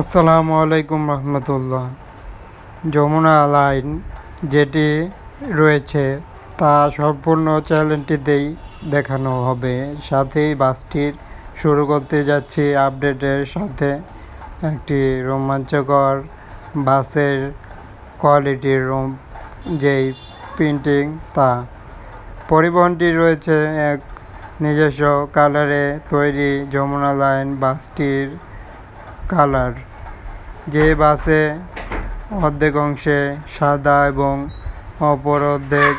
আসসালামু আলাইকুম রহমতুল্লাহ। যমুনা লাইন যেটি রয়েছে তা সম্পূর্ণ চ্যানেলটিতেই দেখানো হবে। সাথেই বাসটির শুরু করতে যাচ্ছি আপডেটের সাথে একটি রোমাঞ্চকর বাসের কোয়ালিটির যেই প্রিন্টিং তা। পরিবহনটি রয়েছে এক নিজস্ব কালারে তৈরি যমুনা লাইন বাসটির কালার, যে বাসে অর্ধেক অংশে সাদা এবং অপর অর্ধেক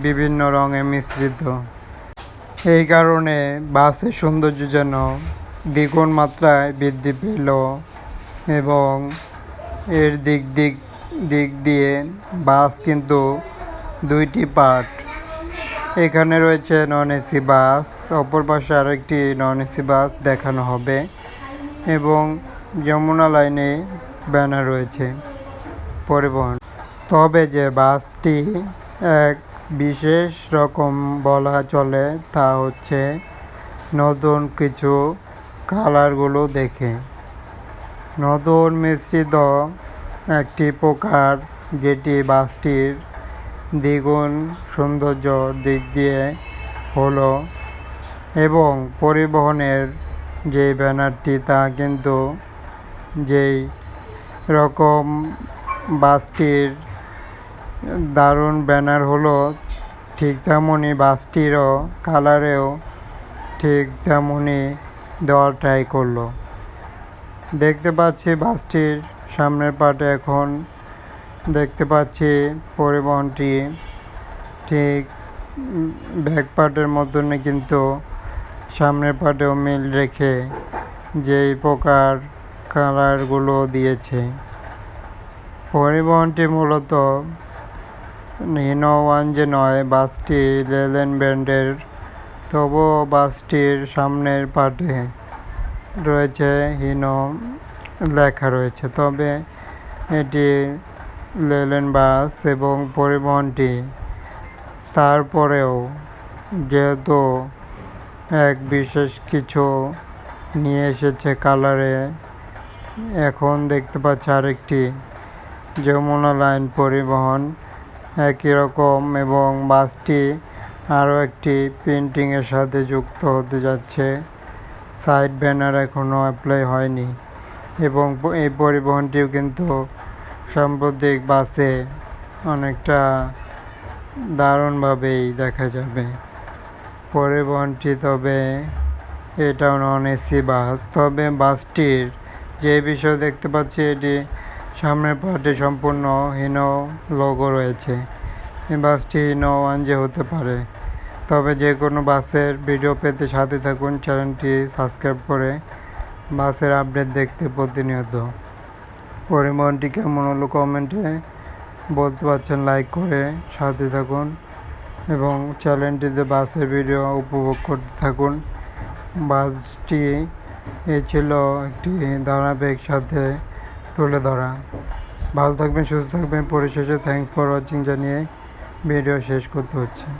বিভিন্ন রঙে মিশ্রিত। এই কারণে বাসের সৌন্দর্য যেন দ্বিগুণ মাত্রায় বৃদ্ধি পেল এবং এর দিক দিয়ে বাস কিন্তু দুইটি পার্ট। এখানে রয়েছে নন এসি বাস, অপর পাশে আরেকটি নন এসি বাস দেখানো হবে এবং যমুনা লাইনে ব্যানার রয়েছে পরিবহন। তবে যে বাসটি এক বিশেষ রকম বলা চলে তা হচ্ছে নতুন কিছু কালারগুলো দেখে। নতুন মিশ্রিত একটি প্রকার, যেটি বাসটির দ্বিগুণ সৌন্দর্য দিক দিয়ে হলো এবং পরিবহনের যে ব্যানারটি তা কিন্তু যেই রকম বাসটির দারুণ ব্যানার হলো, ঠিক তেমনই বাসটিরও কালারেও ঠিক তেমনই দেওয়ার ট্রাই করলো। দেখতে পাচ্ছি বাসটির সামনের পার্টে এখন দেখতে পাচ্ছি পরিবহনটি ঠিক ব্যাক পার্টের মতনই, কিন্তু সামনের পার্টেও মিল রেখে যেই প্রকার কালারগুলো দিয়েছে। পরিবহনটি মূলত হিনো ওয়ান যে নয়, বাসটি লেলেন ব্র্যান্ডের, তবুও বাসটির সামনের পার্টে রয়েছে হিনো লেখা রয়েছে। তবে এটি লেলেন বাস এবং পরিবহনটি তারপরেও যেহেতু এক বিশেষ কিছু নিয়ে এসেছে কালারে, এখন দেখতে পাচ্ছি আরেকটি যমুনা লাইন পরিবহন একই রকম এবং বাসটি আরও একটি প্রিন্টিংয়ের সাথে যুক্ত হতে যাচ্ছে। সাইড ব্যানার এখনও অ্যাপ্লাই হয়নি এবং এই পরিবহনটিও কিন্তু সাম্প্রতিক বাসে অনেকটা দারুণভাবেই দেখা যাবে পরিবহনটি। তবে এটাও নন এসি বাস। তবে বাসটির যে বিষয় দেখতে পাচ্ছি, এটি সামনের পার্টে সম্পূর্ণ হিনো লোগো রয়েছে। এই বাসটি হিনো ওয়ান যে হতে পারে। তবে যে কোনো বাসের ভিডিও পেতে সাথে থাকুন, চ্যানেলটি সাবস্ক্রাইব করে বাসের আপডেট দেখতে প্রতিনিয়ত। পরিবহনটি কেমন হলো কমেন্টে বলতে পারছেন, লাইক করে সাথে থাকুন এবং চ্যানেলটিতে বাসের ভিডিও উপভোগ করতে থাকুন। বাসটি এ ছিল একটি ধারাবাহিক সাথে তুলে ধরা। ভালো থাকবেন, সুস্থ থাকবেন। পরিশেষে থ্যাঙ্কস ফর ওয়াচিং জানিয়ে ভিডিও শেষ করতে হচ্ছে।